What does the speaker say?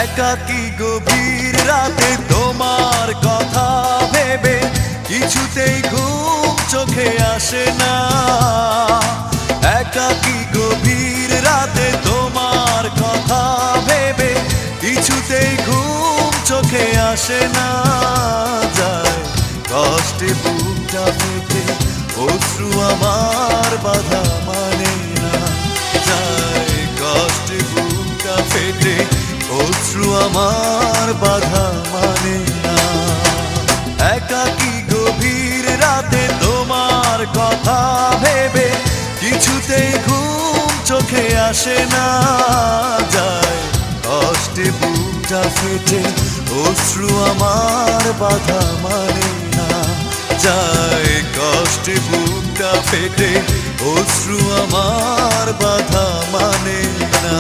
একাকী গভীর রাতে তোমার কথা ভেবে কিছুতেই ঘুম চোখে আসে না। একাকী গভীর রাতে তোমার কথা ভেবে কিছুতেই ঘুম চোখে আসে না। যায় কষ্টে বুকটা ফেটে অশ্রু আমার বাধা মানে না। যায় কষ্টে বুকটা ফেটে অশ্রু আমার বাধা মানে না। একাকী গভীর রাতে তোমার কথা ভেবে কিছুতেই ঘুম চোখে আসে না। যায় কষ্টে বুকটা ফেটে অশ্রু আমার বাধা মানে না। যায় কষ্টে বুকটা ফেটে অশ্রু আমার বাধা মানে না।